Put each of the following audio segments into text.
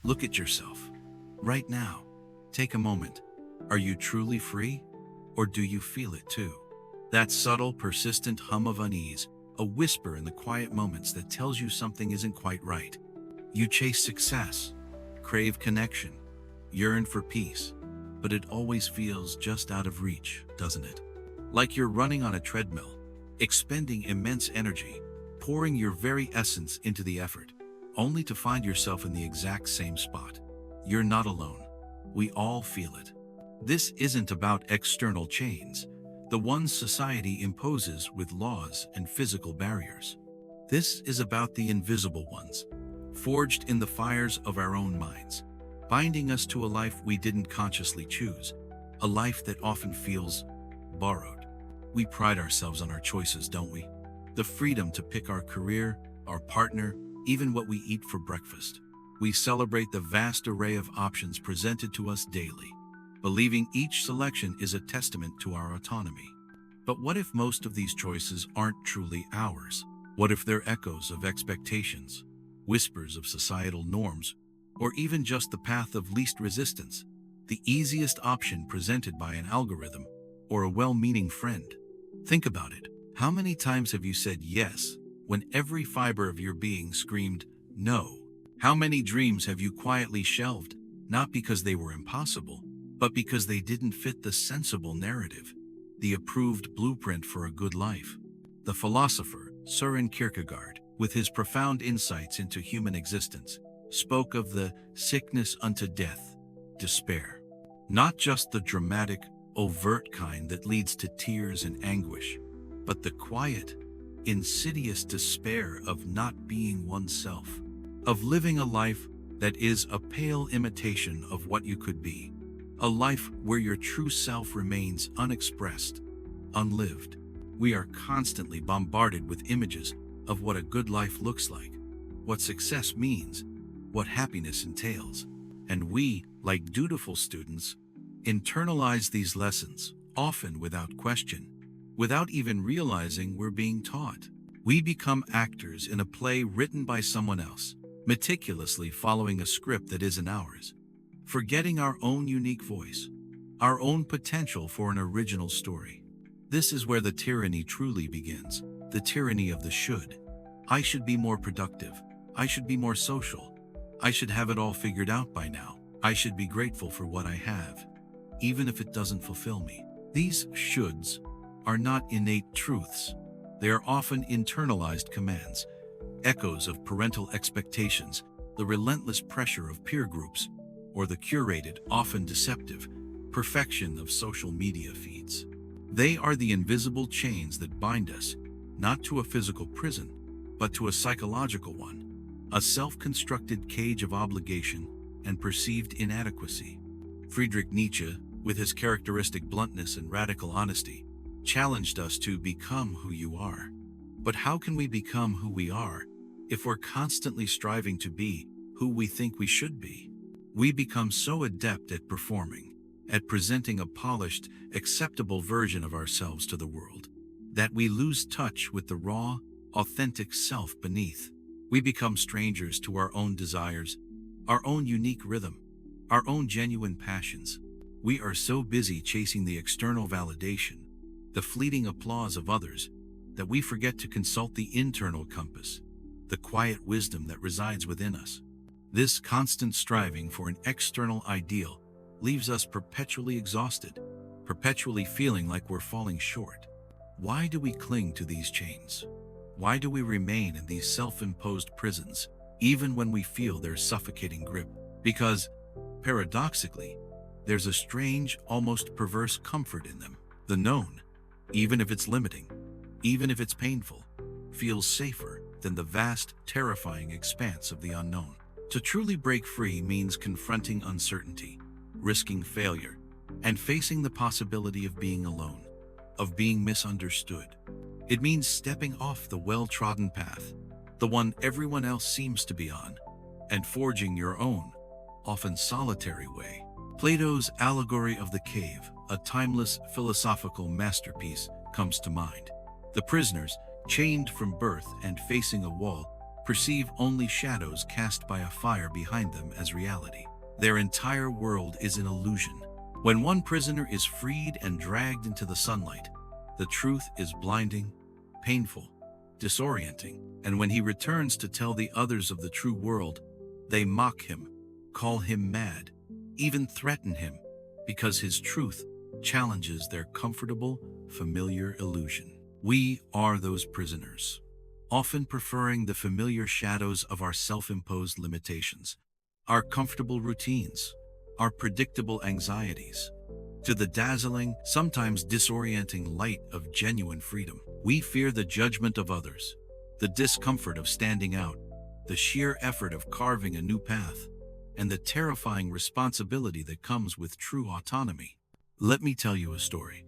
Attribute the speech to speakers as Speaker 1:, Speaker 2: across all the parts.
Speaker 1: Look at yourself. Right now. Take a moment. Are you truly free? Or do you feel it too? That subtle, persistent hum of unease, a whisper in the quiet moments that tells you something isn't quite right. You chase success, crave connection, yearn for peace, but it always feels just out of reach, doesn't it? Like you're running on a treadmill, expending immense energy, pouring your very essence into the effort, only to find yourself in the exact same spot. You're not alone. We all feel it. This isn't about external chains, the ones society imposes with laws and physical barriers. This is about the invisible ones, forged in the fires of our own minds, binding us to a life we didn't consciously choose, a life that often feels borrowed. We pride ourselves on our choices, don't we? The freedom to pick our career, our partner, even what we eat for breakfast. We celebrate the vast array of options presented to us daily, believing each selection is a testament to our autonomy. But what if most of these choices aren't truly ours? What if they're echoes of expectations, whispers of societal norms, or even just the path of least resistance, the easiest option presented by an algorithm or a well-meaning friend? Think about it. How many times have you said yes when every fiber of your being screamed no? How many dreams have you quietly shelved, not because they were impossible, but because they didn't fit the sensible narrative, the approved blueprint for a good life? The philosopher Søren Kierkegaard, with his profound insights into human existence, spoke of the sickness unto death, despair. Not just the dramatic, overt kind that leads to tears and anguish, but the quiet, insidious despair of not being oneself, of living a life that is a pale imitation of what you could be, a life where your true self remains unexpressed, unlived. We are constantly bombarded with images of what a good life looks like, what success means, what happiness entails, and we, like dutiful students, internalize these lessons, often without question, without even realizing we're being taught. We become actors in a play written by someone else, meticulously following a script that isn't ours, forgetting our own unique voice, our own potential for an original story. This is where the tyranny truly begins, the tyranny of the should. I should be more productive. I should be more social. I should have it all figured out by now. I should be grateful for what I have, even if it doesn't fulfill me. These shoulds are not innate truths. They are often internalized commands, echoes of parental expectations, the relentless pressure of peer groups, or the curated, often deceptive, perfection of social media feeds. They are the invisible chains that bind us, not to a physical prison, but to a psychological one, a self-constructed cage of obligation and perceived inadequacy. Friedrich Nietzsche, with his characteristic bluntness and radical honesty, challenged us to become who you are. But how can we become who we are if we're constantly striving to be who we think we should be? We become so adept at performing, at presenting a polished, acceptable version of ourselves to the world, that we lose touch with the raw, authentic self beneath. We become strangers to our own desires, our own unique rhythm, our own genuine passions. We are so busy chasing the external validation, the fleeting applause of others, that we forget to consult the internal compass, the quiet wisdom that resides within us. This constant striving for an external ideal leaves us perpetually exhausted, perpetually feeling like we're falling short. Why do we cling to these chains? Why do we remain in these self-imposed prisons, even when we feel their suffocating grip? Because, paradoxically, there's a strange, almost perverse comfort in them. The known, even if it's limiting, even if it's painful, feels safer than the vast, terrifying expanse of the unknown. To truly break free means confronting uncertainty, risking failure, and facing the possibility of being alone, of being misunderstood. It means stepping off the well-trodden path, the one everyone else seems to be on, and forging your own, often solitary way. Plato's allegory of the cave, a timeless philosophical masterpiece, comes to mind. The prisoners, chained from birth and facing a wall, perceive only shadows cast by a fire behind them as reality. Their entire world is an illusion. When one prisoner is freed and dragged into the sunlight, the truth is blinding, painful, disorienting, and when he returns to tell the others of the true world, they mock him, call him mad, even threaten him, because his truth challenges their comfortable, familiar illusion. We are those prisoners, often preferring the familiar shadows of our self-imposed limitations, our comfortable routines, our predictable anxieties, to the dazzling, sometimes disorienting light of genuine freedom. We fear the judgment of others, the discomfort of standing out, the sheer effort of carving a new path, and the terrifying responsibility that comes with true autonomy. Let me tell you a story.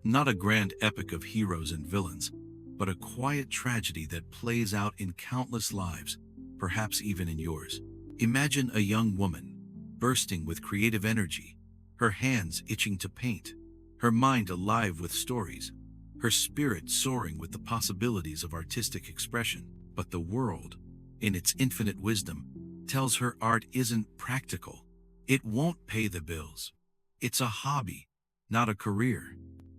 Speaker 1: Not a grand epic of heroes and villains, but a quiet tragedy that plays out in countless lives, perhaps even in yours. Imagine a young woman, bursting with creative energy, her hands itching to paint, her mind alive with stories, her spirit soaring with the possibilities of artistic expression. But the world, in its infinite wisdom, tells her art isn't practical. It won't pay the bills. It's a hobby, not a career.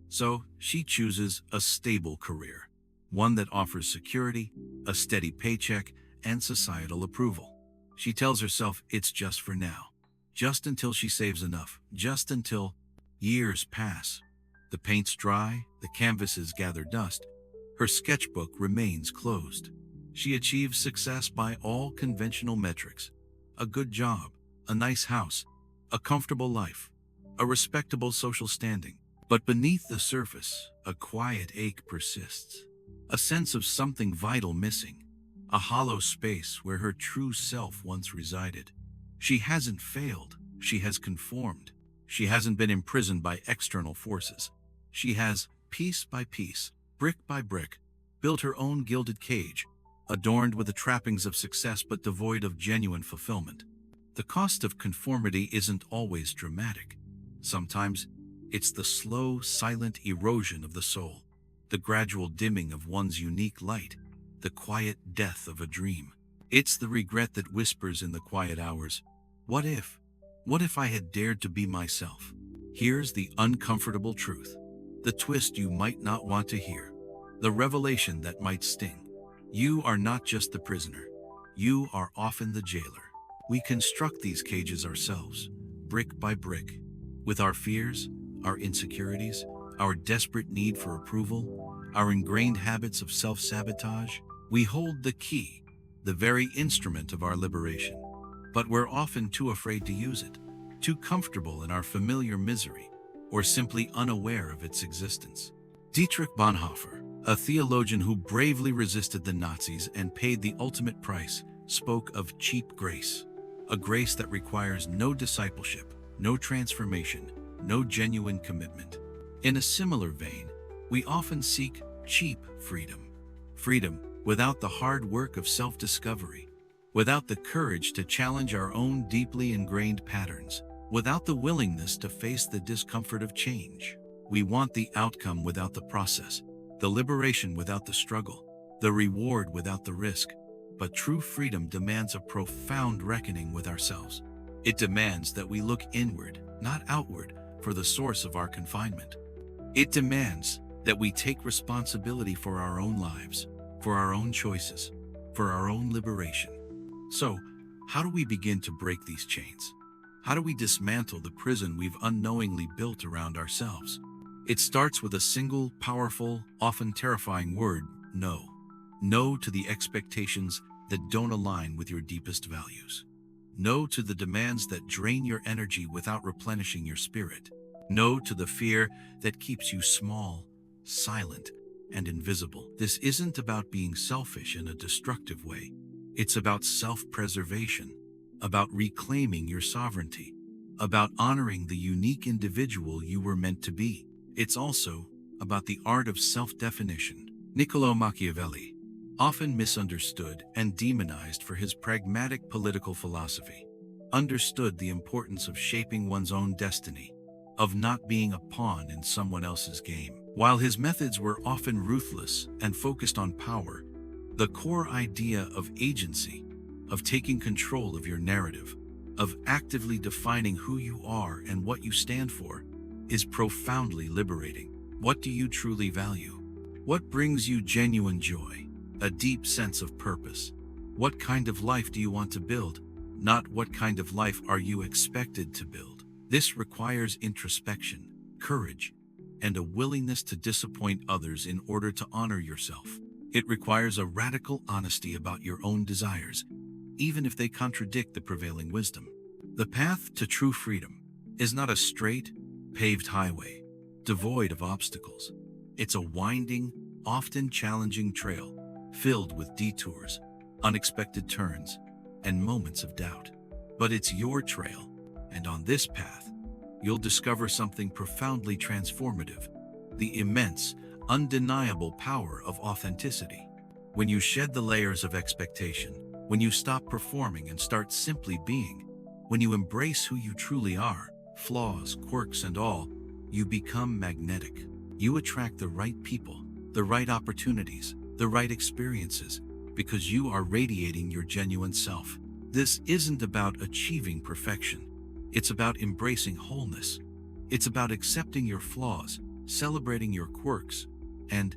Speaker 1: So she chooses a stable career, one that offers security, a steady paycheck, and societal approval. She tells herself it's just for now, just until she saves enough, just until years pass. The paint's dry, the canvases gather dust, her sketchbook remains closed. She achieves success by all conventional metrics: a good job, a nice house, a comfortable life, a respectable social standing. But beneath the surface, a quiet ache persists, a sense of something vital missing, a hollow space where her true self once resided. She hasn't failed, she has conformed. She hasn't been imprisoned by external forces. She has, piece by piece, brick by brick, built her own gilded cage, adorned with the trappings of success but devoid of genuine fulfillment. The cost of conformity isn't always dramatic. Sometimes, it's the slow, silent erosion of the soul, the gradual dimming of one's unique light, the quiet death of a dream. It's the regret that whispers in the quiet hours, "What if? What if I had dared to be myself?" Here's the uncomfortable truth, the twist you might not want to hear, the revelation that might sting. You are not just the prisoner. You are often the jailer. We construct these cages ourselves, brick by brick, with our fears, our insecurities, our desperate need for approval, our ingrained habits of self-sabotage. We hold the key, the very instrument of our liberation, but we're often too afraid to use it, too comfortable in our familiar misery, or simply unaware of its existence. Dietrich Bonhoeffer, a theologian who bravely resisted the Nazis and paid the ultimate price, spoke of cheap grace, a grace that requires no discipleship, no transformation, no genuine commitment. In a similar vein, we often seek cheap freedom. Freedom without the hard work of self-discovery, without the courage to challenge our own deeply ingrained patterns, without the willingness to face the discomfort of change. We want the outcome without the process, the liberation without the struggle, the reward without the risk. But true freedom demands a profound reckoning with ourselves. It demands that we look inward, not outward, for the source of our confinement. It demands that we take responsibility for our own lives, for our own choices, for our own liberation. So, how do we begin to break these chains? How do we dismantle the prison we've unknowingly built around ourselves? It starts with a single, powerful, often terrifying word: no. No to the expectations that don't align with your deepest values. No to the demands that drain your energy without replenishing your spirit. No to the fear that keeps you small, silent, and invisible. This isn't about being selfish in a destructive way. It's about self-preservation, about reclaiming your sovereignty, about honoring the unique individual you were meant to be. It's also about the art of self-definition. Niccolò Machiavelli, often misunderstood and demonized for his pragmatic political philosophy, understood the importance of shaping one's own destiny, of not being a pawn in someone else's game. While his methods were often ruthless and focused on power, The core idea of agency, of taking control of your narrative, of actively defining who you are and what you stand for, is profoundly liberating. What do you truly value? What brings you genuine joy? A deep sense of purpose? What kind of life do you want to build? Not what kind of life are you expected to build? This requires introspection, courage, and a willingness to disappoint others in order to honor yourself. It requires a radical honesty about your own desires, even if they contradict the prevailing wisdom. The path to true freedom is not a straight, paved highway, devoid of obstacles. It's a winding, often challenging trail, filled with detours, unexpected turns, and moments of doubt. But it's your trail, and on this path, you'll discover something profoundly transformative: the immense, undeniable power of authenticity. When you shed the layers of expectation, when you stop performing and start simply being, when you embrace who you truly are, flaws, quirks, and all, you become magnetic. You attract the right people, the right opportunities, the right experiences, because you are radiating your genuine self. This isn't about achieving perfection. It's about embracing wholeness. It's about accepting your flaws, celebrating your quirks, and